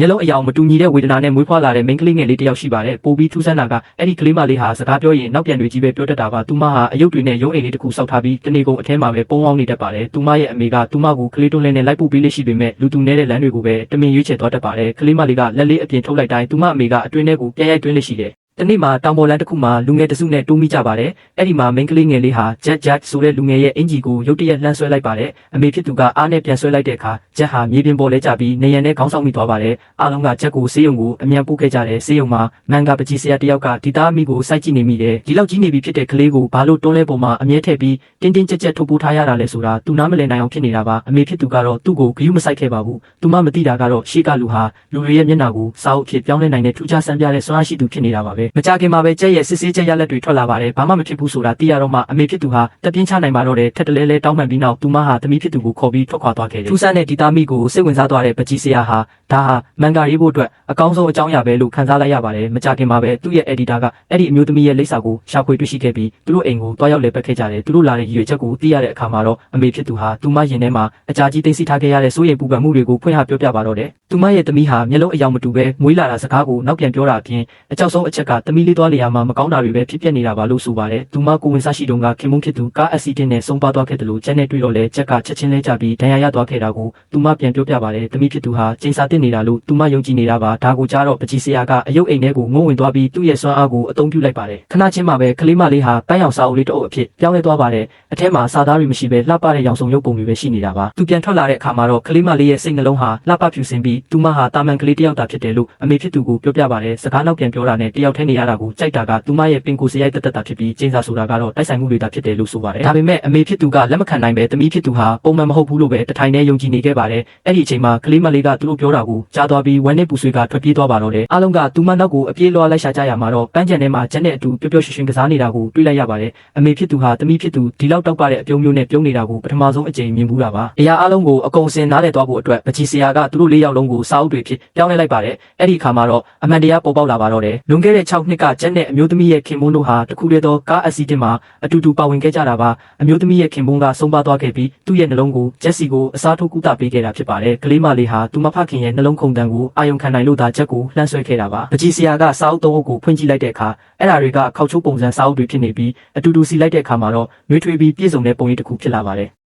မျက်လုံးအယောင်မတူညီတဲ့ဝေဒနာနဲ့မွေးဖွားလာတဲ့မိန်းကလေးငယ်လေးတစ်ယောက်ရှိပါတယ်ပိုပြီးထူးဆန်းတာကအဲ့ဒီကလေးမလေးဟာစကားပြောရင်နောက်ပြန်တွေကြီးပဲပြောတတ်တာပါသူမဟာအယုတ်တွေနဲ့ရုံးအိမ်လေးတစ်ခုစောက်ထားပြီးတနေ့ကုန်အထဲမှာပဲပုံအောင်နေတတ်ပါတယ်သူမရဲ့အမေကသူမကိုကလေးတွန်းလဲနဲ့လိုက်ပို့ပေးလေးရှိပေမဲ့လူသူနေတဲ့လမ်းတွေကိုပဲတမင်ရွေးချယ်သွားတတ်ပါတယ်ကလေးမလေးကလက်လေးအပြင်ထုတ်လိုက်တိုင်းသူမအမေကအတွင်းထဲကိုပြန်ရိုက်တွင်းလေးရှိတယ်တနေ့မှာတောင်ပေါ်လမ်းတစ်ခုမှာလူငယ်တစုနဲ့တိုးမိကြပါတယ်။အဲ့ဒီမှာမိန်းကလေးငယ်လေးဟာဂျက်ဆိုတဲ့လူငယ်ရဲ့အင်ဂျီကိုရုတ်တရက်လှမ်းဆွဲလိုက်ပါတယ်။အမေဖြစ်သူကအားနဲ့ပြန်ဆွဲလိုက်တဲ့အခါဂျက်ဟာမြေပြင်ပေါ်လဲကျပြီးနေရံနဲ့ခေါင်းဆောင်မိသွားပါတယ်။အားလုံးကဂျက်ကိုဆေးရုံကိုအမြန်ပို့ခဲ့ကြတယ်။ဆေးရုံမှာမန်ဂါပကြီးဆရာတယောက်ကဒီသားအမိကိုစိုက်ကြည့်နေမိတယ်။ဒီလောက်ကြီးနေပြီဖြစ်တဲ့ကလေးကိုဘာလို့တွန်းလဲပေါ်မှာအမြဲထည့်ပြီးတင်းတင်းကြပ်ကြပ်ထုတ်ပိုးထားရတာလဲဆိုတာသူနားမလည်နိုင်အောင်ဖြစ်နေတာပါ။အမေဖြစ်သူကတော့သူ့ကိုဂရုမစိုက်ခဲ့ပါဘူး။သူမမသိတာကတော့ရှေ့ကလူဟာလူတွေရဲ့မျက်နှာကိုစာအုပ်ဖြစ်ပြောင်းလဲနိုင်တဲ့ထူးခြားဆန်းပြတဲ့စွမ်းအားရှိသူဖြစ်နေတာပါပဲ။မကြခင်မှာပဲရဲ့စစ်ဆေးချက်ရလက်တွေထွက်လာပါတယ်ဘာမှမဖြစ်ဘူးဆိုတာသိရတော့မှအမေဖြစ်သူဟာတပြင်းချနိုင်ပါတော့တယ်ထက်တလဲလဲတောင်းပန်ပြီးနောက်သူမဟာသမီးဖြစ်သူကိုခေါ်ပြီးထွက်ခွာသွားခဲ့တယ်ထူးဆန်းတဲ့ဒီသားမိကိုစိတ်ဝင်စားသွားတဲ့ပကြီးဆရာဟာဒါဟာမန်ဂါရေးဖို့အတွက်အကောင်းဆုံးအကြောင်းအရာပဲလို့ခန်းစားလိုက်ရပါတယ်မကြခင်မှာပဲသူ့ရဲ့အက်ဒီတာကအဲ့ဒီအမျိုးသမီးရဲ့လိပ်စာကိုရှာဖွေတွေ့ရှိခဲ့ပြီးသူတို့အိမ်ကိုတွားရောက်လဲပတ်ခဲ့ကြတယ်သူတို့လာတဲ့ရည်ရွယ်ချက်ကိုသိရတဲ့အခါမှာတော့အမေဖြစ်သူဟာသူမရင်ထဲမှာအကြာကြီးသိသိထားခဲ့ရတဲ့စိုးရိမ်ပူပန်မှုတွေကိုဖွင့်ဟပြောပြပါတော့တယ်သူမရဲ့သမီးဟာမျက်လုံးအယောင်မတူပဲမွေးလာတာစကားကိုနောက်ပြန်ပြောတာအပြင်အကြောက်ဆုံးအချက်ကသမီးလေးသွားလေယာမှာမကောင်းတာတွေပဲဖြစ်ပျက်နေတာပါလို့ဆိုပါတယ်သူမကိုဝင်စားရှိတုန်းကခင်မုန်းဖြစ်သူကားအက်ဆီဒင့်နဲ့ဆုံးပါသွားခဲ့တယ်လို့ချက်နဲ့တွေ့တော့လဲချက်ကချက်ချင်းလဲကြပြီးဒဏ်ရာရသွားခဲ့တာကိုသူမပြန်ပြောပြပါတယ်သမီးဖြစ်သူဟာကျင်းစာတင်နေတာလို့သူမယုံကြည်နေတာပါဒါကိုကြားတော့ပကြီးဆရာကအယုတ်အိမ်ထဲကိုငုံဝင်သွားပြီးသူ့ရဲ့စွမ်းအားကိုအသုံးပြုလိုက်ပါတယ်ခဏချင်းမှပဲကလေးမလေးဟာပန်းရောင်စာအုပ်လေးတစ်အုပ်အဖြစ်ပြောင်းလဲသွားပါတယ်အထဲမှာစာသားတွေမရှိပဲလှပတဲ့ရောင်စုံရုပ်ပုံတွေပဲရှိနေတာပါသူပြန်ထွက်လာတဲ့အခါမှာတော့ကလေးမလေးရဲ့စိတ်နှလုံးဟာလှပဖြူစင်ပြီးသူမဟာတာမန်ကလေးတစ်ယောက်သာဖြစ်တယ်လို့အမေဖြစ်သူကိုပြောပြပါတယ်စကားနောက်ပြန်ပြောတာနဲ့တယောက်ထဲနေရတာကိုကြိုက်တာကသူမရဲ့ပင်ကိုယ်စရိုက်တက်တာဖြစ်ပြီးကျင်းစာဆိုတာကတော့တိုက်ဆိုင်မှုတွေသာဖြစ်တယ်လို့ဆိုပါတယ်ဒါပေမဲ့အမေဖြစ်သူကလက်မခံနိုင်ပဲသမီးဖြစ်သူဟာပုံမှန်မဟုတ်ဘူးလို့ပဲတထိုင်နဲ့ယုံကြည်နေခဲ့ပါတယ်အဲ့ဒီအချိန်မှာကလေးမလေးကသူတို့ပြောတာကိုကြားသွားပြီးဝမ်းနဲ့ပူဆွေးကထွက်ပြေးသွားပါတော့တယ်အားလုံးကသူမနောက်ကိုအပြေးလွှားလိုက်ရှာကြရမှာတော့ပန်းချန်ထဲမှာချက်နဲ့အတူပျော်ပျော်ရွှင်ရွှင်ကစားနေတာကိုတွေ့လိုက်ရပါတယ်အမေဖြစ်သူဟာသမီးဖြစ်သူဒီလောက်တောက်ပတဲ့အပြုံးမျိုးနဲ့ပြုံးနေတာကိုပထမဆုံးအကြိမ်မြင်ဘူးတာပါအရာအားလုံးကိုအကုန်စင်နားလည်သွားဖို့အတွက်ပကြီးဆရာကသူတို့၄ယောက်လုံးကိုစာအုပ်တွေဖြစ်ပြောင်းလဲလိုက်ပါတယ်အဲ့ဒီအခါမှာတော့အမှန်တရားပေါ်ပေါက်လာပါတော့တယ်လွန်ခဲ့တဲ့6နှစ်ကချက်နဲ့အမျိုးသမီးရဲ့ခင်မွန်းတို့ဟာတခုတည်းသောကားအက်ဆီဒင့်မှာအတူတူပါဝင်ခဲ့ကြတာပါအမျိုးသမီးရဲ့ခင်မွန်းကဆုံးပါသွားခဲ့ပြီးသူ့ရဲ့နှလုံးကိုဂျက်စီကိုအစားထိုးကုသပေးခဲ့တာဖြစ်ပါတယ်ကလေးမလေးဟာသူမဖခင်ရဲ့နှလုံးခုန်တန်ကိုအာယုံခံနိုင်လို့သာချက်ကိုလှမ်းဆွဲခဲ့တာပါပကြီးဆရာကစာအုပ်3အုပ်ကိုဖွင့်ကြည့်လိုက်တဲ့အခါအဲ့ဒါတွေကခောက်ချိုးပုံစံစာအုပ်တွေဖြစ်နေပြီးအတူတူစီလိုက်တဲ့အခါမှာတော့နှွေးထွေးပြီးပြည့်စုံတဲ့ပုံရိပ်တစ်ခုဖြစ်လာပါတယ်